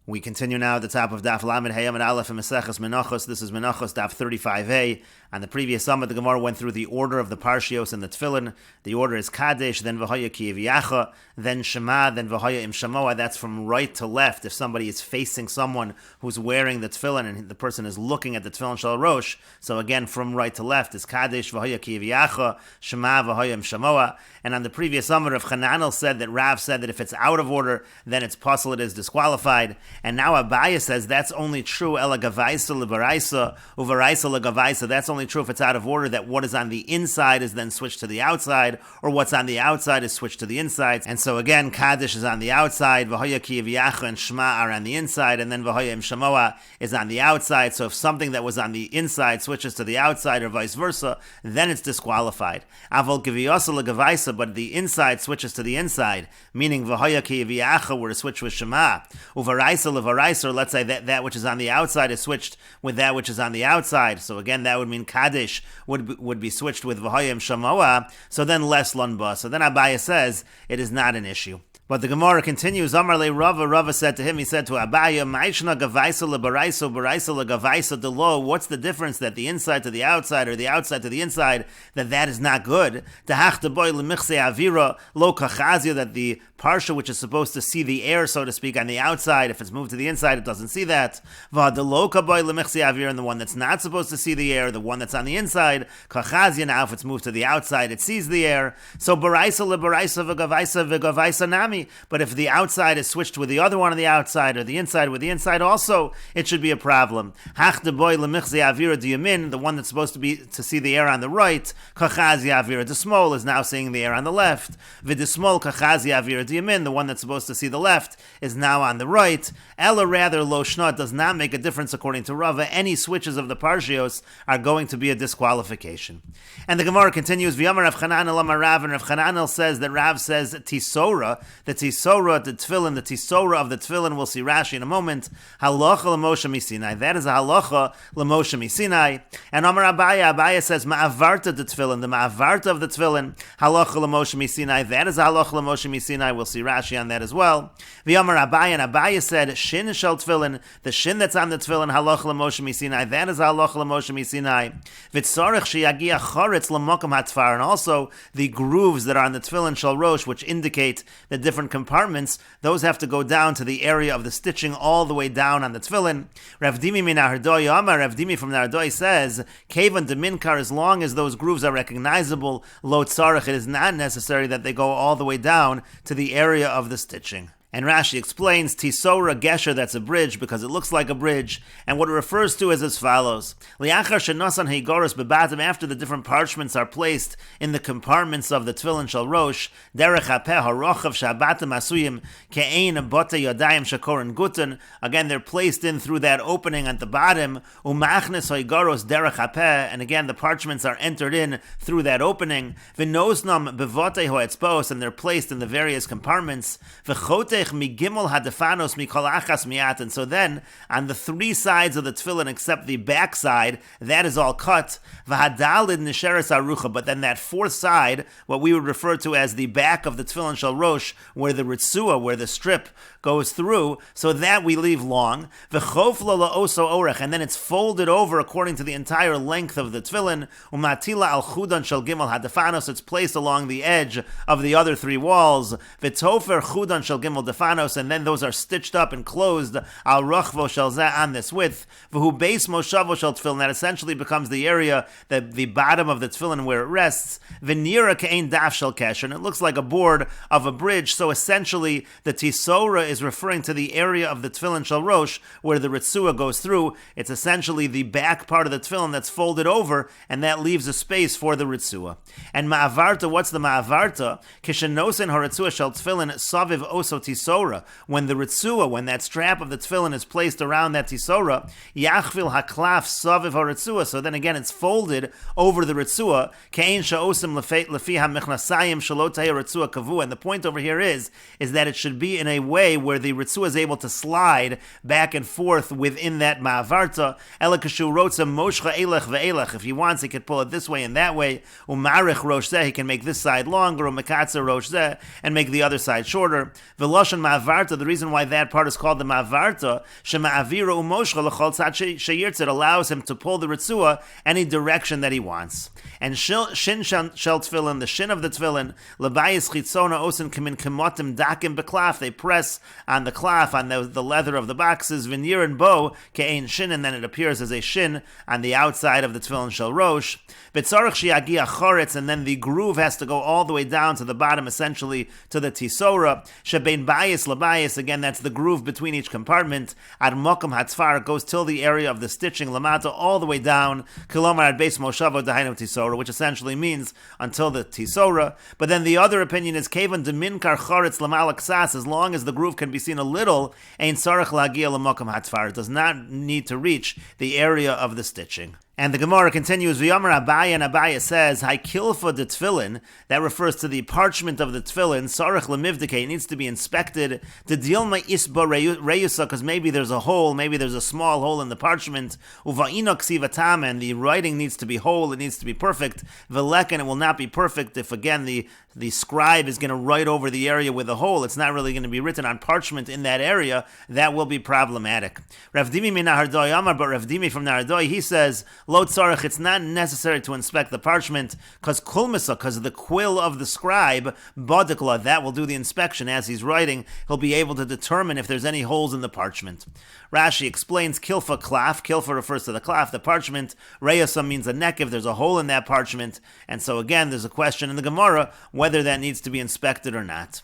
We continue now at the top of Daf Lamed Hayam and Aleph and Meseches Menachos. This is Menachos Daf 35a. On the previous summit, the Gemara went through the order of the Parshios and the Tefillin. The order is Kadesh, then V'hoya Kiyeviyacha, then Shema, then V'hoya Im Shamoa. That's from right to left. If somebody is facing someone who's wearing the Tefillin and the person is looking at the Tefillin Shal Rosh, so again, from right to left is Kadesh, V'hoya Kiyeviyacha, Shema, V'hoya Im Shamoa. And on the previous summit, Rav Chananel said that Rav said that if it's out of order, then it's puzzle, it is disqualified. And now Abaya says that's only true ela gavaisa lebaraisa uvaraisa legavaisa. That's only true if it's out of order, that what is on the inside is then switched to the outside, or what's on the outside is switched to the inside. And so again, Kaddish is on the outside, V'hoya Kiyeviyacha and Shema are on the inside, and then V'hoya Im Shamoa is on the outside. So if something that was on the inside switches to the outside or vice versa, then it's disqualified. Avol Kiviyasa legavaisa, but the inside switches to the inside, meaning V'hoya Kiyeviyacha were to switch with Shema, uvaraisa levaraisa, or let's say that which is on the outside is switched with that which is on the outside. So again, that would mean Kaddish would be switched with V'hoya Im Shamoa, so then less Lunba. So then Abaya says it is not an issue. But the Gemara continues. Amar le Rava. Rava said to him, he said to Abaya, Ma'ishna gavaisa lebaraisa, baraisa legavaisa delo. What's the difference that the inside to the outside or the outside to the inside, that is not good? Tahach deboy lemichse avira lo kachazia, that the parsha which is supposed to see the air, so to speak, on the outside, if it's moved to the inside, it doesn't see that. V'adelo kaboy lemichse avira, and the one that's not supposed to see the air, the one that's on the inside, kachazia, now if it's moved to the outside, it sees the air. So baraisa lebaraisa v'gavaisa v'gavaisa nami. But if the outside is switched with the other one on the outside, or the inside with the inside also, it should be a problem. Hach deboy lemichze avira diyamin, the one that's supposed to see the air on the right, kachazi avira desmol, is now seeing the air on the left. V'desmol kachazi avira diyamin, the one that's supposed to see the left is now on the right. Ella rather lo shna, does not make a difference according to Rava. Any switches of the parshios are going to be a disqualification. And the Gemara continues. V'yamar Rav Chananel amar Rav, and Rav Chananel says that Rav says tisora, the tisora, the tefillin, the tisora of the tefillin, we'll see Rashi in a moment, halacha l'Moshe misinai. That is a halacha l'Moshe misinai. And Amar Abaya says ma'avarta the tefillin, the ma'avarta of the tefillin, halacha l'Moshe misinai. That is a halacha l'Moshe misinai. We'll see Rashi on that as well. V'yamar Abaya, and Abaya said shin shel tefillin, the shin that's on the tefillin, halacha l'Moshe misinai. That is a halacha l'Moshe misinai. V'tzarech sheyagia choretz l'mokam hatfar, and also the grooves that are on the tefillin shel rosh, which indicate the different compartments, those have to go down to the area of the stitching all the way down on the tefillin. Rav Dimi min Nahardoi Amar, Rav Dimi from Nahardoi says, Kevan de Minkar, as long as those grooves are recognizable, lo tzarech, it is not necessary that they go all the way down to the area of the stitching. And Rashi explains, Tisora Gesher, that's a bridge, because it looks like a bridge, and what it refers to is as follows. Liachar shenosan heigoros bebatim, after the different parchments are placed in the compartments of the Tefillin Shal Rosh, derech hapeh harochav shabatim asuyim ke'ein bote yodayim shakorin guten, again, they're placed in through that opening at the bottom, umachnes heigoros derech hapeh, and again, the parchments are entered in through that opening, v'nosnam bevote hoetzpos, and they're placed in the various compartments, v'chote migimol hadefanos mikol achas miat, and so then on the three sides of the tefillin except the back side, that is all cut. V'hadalid nisheres arucha, but then that fourth side, what we would refer to as the back of the tefillin shel rosh, where the ritzua, where the strip goes through, so that we leave long. V'chofla la'oso orech, and then it's folded over according to the entire length of the tefillin. Umatila al chudan shel gimel hadefanos, it's placed along the edge of the other three walls. V'tofer chudan shel gimel defanos, and then those are stitched up and closed al rachvo shel zeh, on this width. V'hu beis moshavo shel tefillin, that essentially becomes the area, the bottom of the tefillin where it rests. V'nira ke'ein daf shel kesher, and it looks like a board of a bridge. So essentially, the tisora is referring to the area of the tefillin shel rosh where the ritzua goes through. It's essentially the back part of the tefillin that's folded over, and that leaves a space for the ritzua. And ma'avarta, what's the ma'avarta? Kishenosin haritzua shel tefillin saviv oso tisora. When the ritzua, when that strap of the tefillin is placed around that tisora, yachvil haklaf saviv haritzua. So then again, it's folded over the ritzua. Kein sha'osim lefi ha'mechnasayim shalotay ritzua kavu. And the point over here is that it should be in a way where the ritzua is able to slide back and forth within that ma'avarta. Elakashu rotza moshcha elech ve'elech. If he wants, he could pull it this way and that way. Umarich rosh zeh, he can make this side longer, umekatza rosh zeh, and make the other side shorter. V'lo Lashon ma'avarta, the reason why that part is called the ma'avarta, shema'avira umoshcha l'chol tzad sheyirtz, it allows him to pull the ritzua any direction that he wants. And shin shel tefillin, the shin of the tefillin, l'bayis chitzona osin kamin kemotim dakim beklaf, they press on the klaf, on the leather of the boxes, vinir and bow, ke'ein shin, and then it appears as a shin on the outside of the tefillin shel rosh. B'tzarech shi'agia choretz, and then the groove has to go all the way down to the bottom, essentially to the tisora. Shebein bayis labayis, again, that's the groove between each compartment. Ad mokum hatzfar, it goes till the area of the stitching, lamata, all the way down. Kilomar ad beis moshavo dahainu tisora, which essentially means until the tisora. But then the other opinion is kevan deminkar choretz lamalak sas, as long as the groove can be seen a little, ein sarach lagia lamokum hatzfar, it does not need to reach the area of the stitching. And the Gemara continues, V'yomer Abaya, and Abaya says, Hai kilfa de tefillin, that refers to the parchment of the tefillin, sarach lemivdike, it needs to be inspected, the dilma isba reyusa, because maybe there's a hole, maybe there's a small hole in the parchment, uva'inok sivatam, and the writing needs to be whole, it needs to be perfect, v'lekan, it will not be perfect if, again, the scribe is going to write over the area with a hole, it's not really going to be written on parchment in that area, that will be problematic. Rav Dimi min Nahardoi Amar, but Rav Dimi from Nahardoi, he says, Lo tzarech, it's not necessary to inspect the parchment, because kulmisa, because the quill of the scribe, bodikla, that will do the inspection as he's writing, he'll be able to determine if there's any holes in the parchment. Rashi explains, kilfa klaf, kilfa refers to the klaf, the parchment, reyasa means a neck, if there's a hole in that parchment, and so again, there's a question in the Gemara, whether that needs to be inspected or not.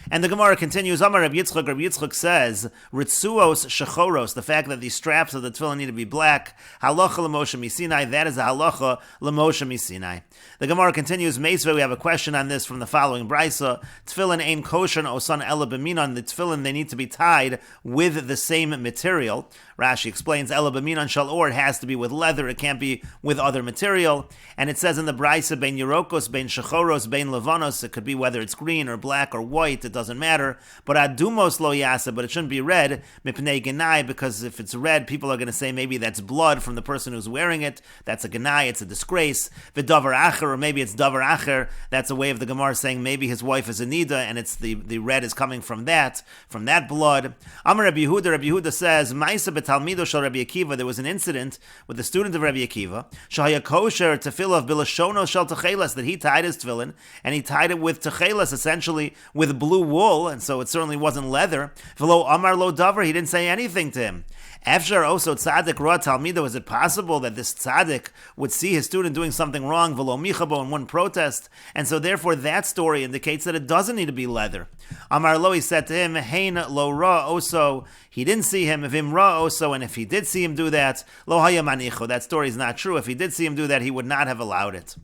And the Gemara continues, Amar Rabbi Yitzchak says, Ritzuos shechoros, the fact that the straps of the tefillin need to be black, halacha l'Moshe misinai, that is a halacha l'Moshe misinai. The Gemara continues, Meisveh, we have a question on this from the following brisa, tefillin ein kosher osan ela b'minon, the tefillin, they need to be tied with the same material. Rashi explains, ela b'minon shal or, it has to be with leather, it can't be with other material. And it says in the brisa, bein yerokos, bein shechoros, bein levanos, it could be whether it's green or black or white, it doesn't matter. But adumos lo yasa, but it shouldn't be red, mipnei genai, because if it's red, people are going to say maybe that's blood from the person who's wearing it, that's a genai, it's a disgrace. V'davar acher, or maybe it's davar acher, that's a way of the Gemara saying maybe his wife is a nida, and it's the red is coming from that blood. Amar Rabbi Yehuda says, Ma'isa b'talmido shel Rabbi Akiva, there was an incident with the student of Rabbi Akiva, shahaya kosher tefillah bilashono shel techelas, that he tied his tefillin, and he tied it with techelas, essentially with blue wool, and so it certainly wasn't leather. V'lo amar lo davar, he didn't say anything to him. After also tzaddik ra talmido, is it possible that this tzaddik would see his student doing something wrong, v'lo michabo, and wouldn't protest? And so therefore that story indicates that it doesn't need to be leather. Amar lo, he said to him, hein lo ra oso, he didn't see him, if him ra oso, and if he did see him do that, lo haya manicho, that story is not true. If he did see him do that, he would not have allowed it.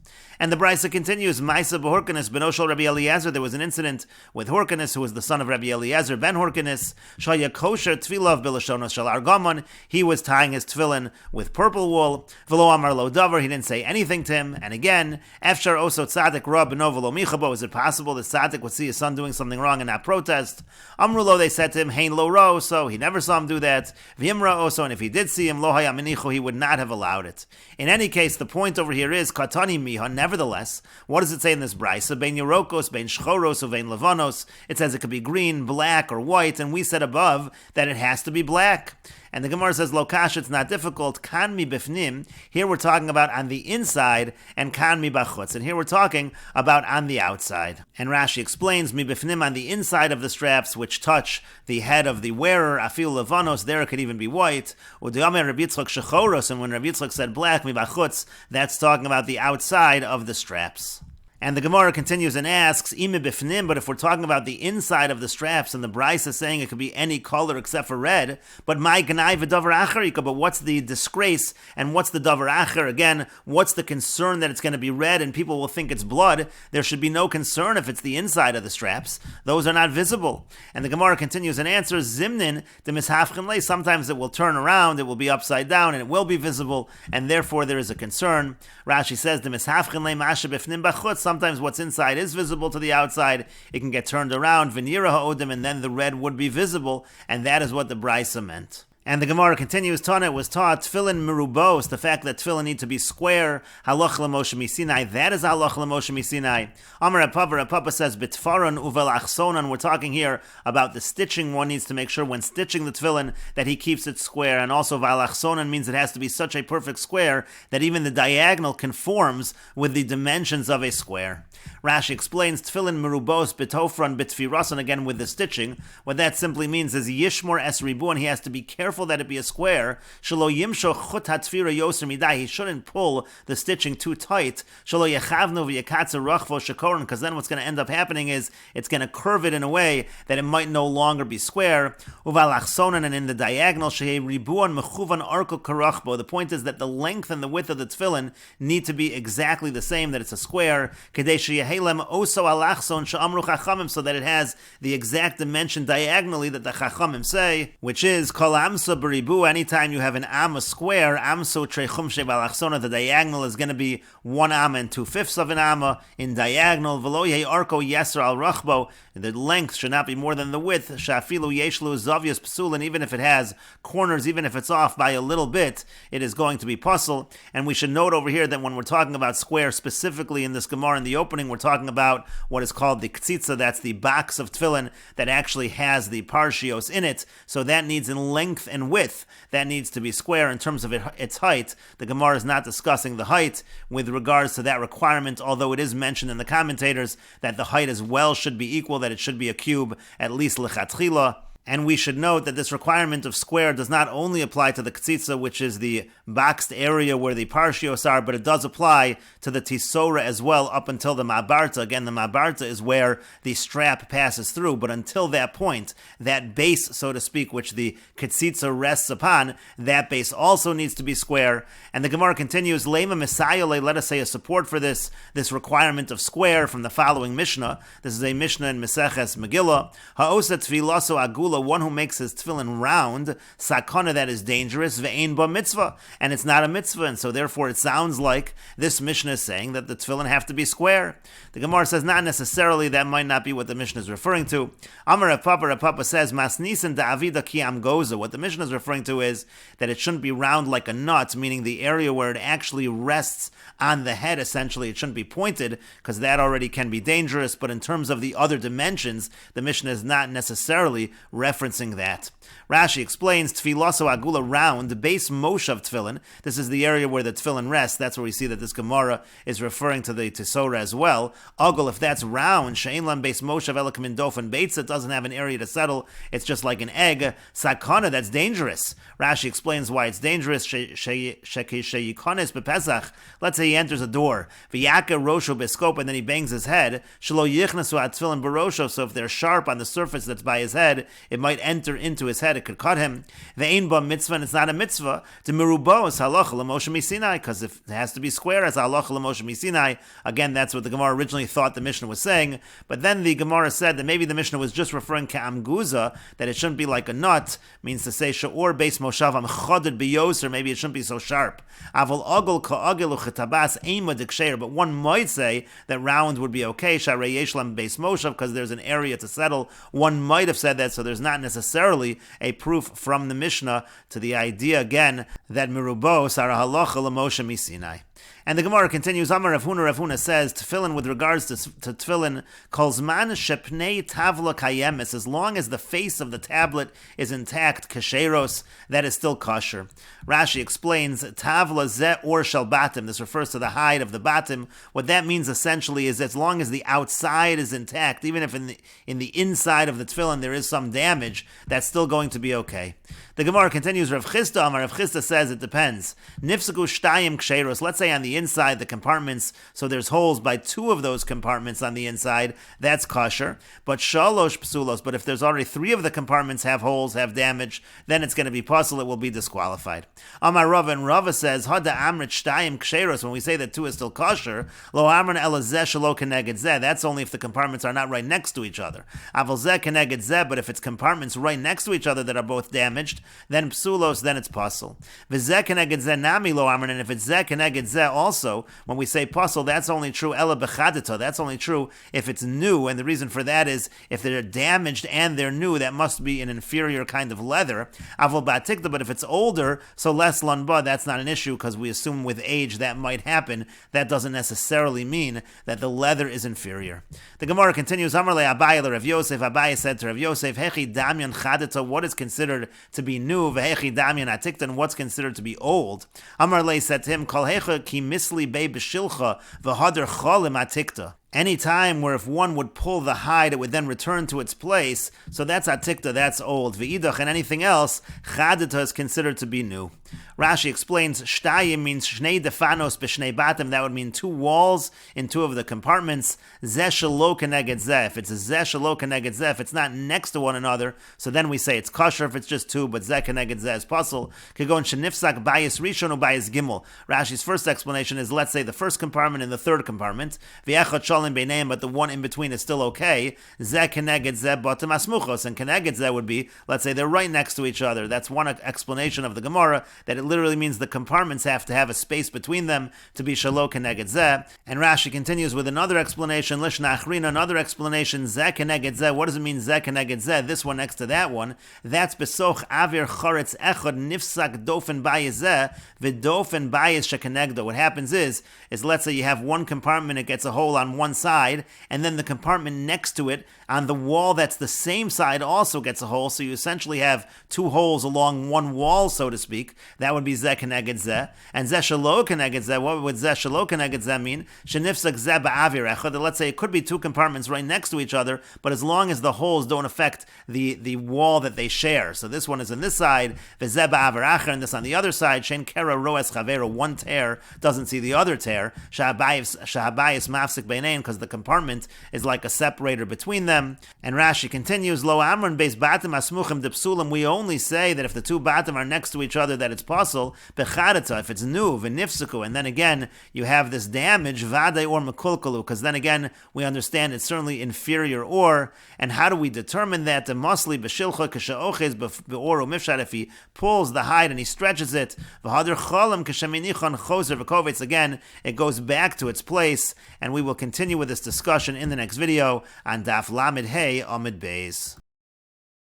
And the brisa continues, Maisa b'Horkanis benoshel Rabbi Eliezer, there was an incident with Horkanis, who was the son of Rabbi Eliezer ben Horkanis, shaya kosher tfilav bilashonos shel argamon, he was tying his tefillin with purple wool, v'lo amar lo davar, he didn't say anything to him. And again, after oso tzaddik ra b'no v'lo michabo, is it possible that tzaddik would see his son doing something wrong and not protest? Amru lo, they said to him, hein lo ra oso, he never saw him do that, v'im ra oso, and if he did see him, lo haya menicho, he would not have allowed it. In any case, the point over here is, katani miha, nevertheless, what does it say in this brisa? Bein yerokos, bein shchoros, or bein levanos, it says it could be green, black, or white, and we said above that it has to be black. And the Gemara says, Lokash, it's not difficult. Kan mi bifnim. Here we're talking about on the inside, and kan mi bachutz. And here we're talking about on the outside. And Rashi explains, mi bifnim, on the inside of the straps, which touch the head of the wearer, afil levanos, there it could even be white. U'diyamer Rabbi Yitzchak shechoros, and when Rabbi Yitzchak said black, mi bachutz, that's talking about the outside of the straps. And the Gemara continues and asks, Ime bifnim, but if we're talking about the inside of the straps, and the Bryce is saying it could be any color except for red, but my ganai v'davar acher, but what's the disgrace, and what's the davar acher? Again, what's the concern that it's going to be red and people will think it's blood? There should be no concern if it's the inside of the straps. Those are not visible. And the Gemara continues and answers, Zimnin, the mishafchen lei, sometimes it will turn around, it will be upside down, and it will be visible, and therefore there is a concern. Rashi says, the mishafchen lei mashe bifnim bachutz, sometimes what's inside is visible to the outside. It can get turned around, Venira ha'odim, and then the red would be visible, and that is what the Brisa meant. And the Gemara continues, Tana was taught, tefillin merubos, the fact that tefillin need to be square, halach l'Moshe misinai, that is halach l'Moshe misinai. Amar Papa says, bitfaron uvel achsonan, we're talking here about the stitching. One needs to make sure when stitching the tefillin that he keeps it square, and also val achsonan means it has to be such a perfect square that even the diagonal conforms with the dimensions of a square. Rashi explains, tefillin merubos bitofron bitfirasan, again with the stitching. What that simply means is yishmor es ribu, and he has to be careful that it be a square. Shelo yimsho chut hatfira yoser midai, he shouldn't pull the stitching too tight. Shelo yechavnu v'yekatzer rachvo shekoron, because then what's going to end up happening is it's going to curve it in a way that it might no longer be square. Uval achsonan, and in the diagonal shehei ribuan mechuvan arko karachbo. The point is that the length and the width of the tefillin need to be exactly the same, that it's a square. Kedei sheyehelem oso alachson she'amru chachamim, so that it has the exact dimension diagonally that the chachamim say, which is kol amsa beribu. Anytime you have an amma square, amso trechum shebalachsona, the diagonal is going to be 1 amma and 2/5 of an amma in diagonal. V'lo yehi arko yeser al rachbo, the length should not be more than the width. Shafilu yeshlu zavius psulin, even if it has corners, even if it's off by a little bit, it is going to be puzzle. And we should note over here that when we're talking about square, specifically in this Gemara in the opening, we're talking about what is called the ktsitsa, that's the box of tefillin that actually has the parshios in it. So that needs in length and width, that needs to be square. In terms of its height, the Gemara is not discussing the height with regards to that requirement, although it is mentioned in the commentators that the height as well should be equal, that it should be a cube, at least lechatchila. And we should note that this requirement of square does not only apply to the ktsitsa, which is the boxed area where the parshios are, but it does apply to the tisora as well, up until the mabarta. Again, the mabarta is where the strap passes through, but until that point, that base, so to speak, which the ktsitsa rests upon, that base also needs to be square. And the Gemara continues, Lema Messiah, let us say a support for this requirement of square from the following Mishnah. This is a Mishnah in Meseches Megillah. Ha'osa tfilaso agula, one who makes his tefillin round, sakana, that is dangerous, ve'ein ba mitzvah, and it's not a mitzvah, and so therefore it sounds like this Mishnah is saying that the tefillin have to be square. The Gemara says not necessarily, that might not be what the Mishnah is referring to. Amar Rav Papa says, Masnisan da'avida ki am goza. What the Mishnah is referring to is that it shouldn't be round like a nut, meaning the area where it actually rests on the head, essentially, it shouldn't be pointed, because that already can be dangerous, but in terms of the other dimensions, the Mishnah is not necessarily referencing that. Rashi explains, Tfilaso agula, round, the base moshav tefillin. This is the area where the tefillin rests. That's where we see that this Gemara is referring to the tesora as well. Agul, if that's round, she'ein lam base moshav elakim in dofen beitza, it doesn't have an area to settle. It's just like an egg. Sakana, that's dangerous. Rashi explains why it's dangerous. Sheyikones bepesach. Let's say he enters a door. V'yaka rosho beskop, and then he bangs his head. Shelo yichnasu at tefillin barosho. So if they're sharp on the surface that's by his head, it might enter into his head. It could cut him. Ve'ein ba mitzvah, and it's not a mitzvah. To merubo is halacha l'Moshe misinai, because if it has to be square as halacha l'Moshe misinai. Again, that's what the Gemara originally thought the Mishnah was saying. But then the Gemara said that maybe the Mishnah was just referring to amguza, that it shouldn't be like a nut, means to say she'or beis moshav am choded biyos, or maybe it shouldn't be so sharp. Avol ogel ka'ogel uchetabas eima diksheir, but one might say that round would be okay. Sharei yeshlam beis moshav, because there's an area to settle. One might have said that, so there's not necessarily a proof from the Mishnah to the idea again that merubos are a halacha l'Moshe misinai. And the Gemara continues, Amar Rav Huna says, tefillin, with regards to tefillin, calls man shepnei tavla kayemis, as long as the face of the tablet is intact, kasheros, that is still kosher. Rashi explains, tavla ze or shel batim, this refers to the hide of the batim. What that means essentially is as long as the outside is intact, even if in the inside of the tefillin there is some damage, that's still going to be okay. The Gemara continues, Rav Chisda, Amar Rav Chisda says it depends. Nifsaku shtayim ksheros, let's say on the inside, the compartments, so there's holes by 2 of those compartments on the inside, that's kosher. But shalosh psulos, but if there's already 3 of the compartments have holes, have damage, then it's going to be puzzle, it will be disqualified. Amar Rava, and Rava says, Hada amrit shtayim ksheros, when we say that 2 is still kosher, lo amran elazeh shalo keneged zeh, that's only if the compartments are not right next to each other. Aval zeh keneged zeh, but if it's compartments right next to each other that are both damaged, then psulos, then it's puzzle. V'zeh keneged zeh nami lo amran, and if it's zeh keneged zeh, zeh also, when we say puzzle, that's only true ela bechadita. That's only true if it's new, and the reason for that is if they're damaged and they're new, that must be an inferior kind of leather. Avol batikta, but if it's older, so less lanba, that's not an issue because we assume with age that might happen. That doesn't necessarily mean that the leather is inferior. The Gemara continues, Amar le Abaye le Rav Yosef. Abaye said to Rav Yosef, Hechi damyan chadita, what is considered to be new, vehechi damyan atikta, and what's considered to be old. Amar le said to him, Kol hecha ki misli be b'shilcha, v'hader cholim atikta. Any time where if one would pull the hide, it would then return to its place. So that's atikta, that's old. V'idach, and anything else, chadita is considered to be new. Rashi explains, shtayim means shnei defanos b'shnei batim. That would mean two walls in two of the compartments. Zeh shelo keneged zeh. If it's a zeh shelo keneged zeh, if it's not next to one another, so then we say it's kosher if it's just two, but zeh keneged zeh is puzzle. Kegon shenifsak bayis rishon u bayis gimel. Rashi's first explanation is, let's say the first compartment and the third compartment. V'yachot shalim beineim, but the one in between is still okay. Zeh keneged zeh batim asmuchos, and keneged zeh would be, let's say they're right next to each other. That's one explanation of the Gemara, that it literally means the compartments have to have a space between them to be shalo keneged zeh. And Rashi continues with another explanation, lishna achrina, another explanation, zeh keneged zeh. What does it mean zeh keneged zeh? This one next to that one. That's besoch avir choretz echad nifsak dofen bayis zeh v'dofen bayis shekenegdo. What happens is let's say you have one compartment, it gets a hole on one side, and then the compartment next to it on the wall that's the same side also gets a hole, so you essentially have two holes along one wall, so to speak. That would be zeh keneged zeh. And zeh shelo keneged zeh, what would zeh shelo keneged zeh mean? Shenifsak zeh ba'avir echad. Let's say it could be two compartments right next to each other, but as long as the holes don't affect the wall that they share. So this one is on this side, v'zeh ba'avir acher, and this on the other side, shen kera roes chavero, one tear doesn't see the other tear. Shahabayis mafsik beinein, because the compartment is like a separator between them. And Rashi continues, Lo amron beis batim asmuchim depsulim. We only say that if the two batim are next to each other, that it's possible. Bechadata, if it's new, v'nifsiku, and then again you have this damage, vaday or mekulkalu, because then again we understand it's certainly inferior or. And how do we determine that? The mosli b'shilcha k'shaoches b'oru mifshad, if he pulls the hide and he stretches it, v'hader cholim k'sheminichon choser v'kovitz, again it goes back to its place. And we will continue with this discussion in the next video on Daf Lamed Hey Amid Beis.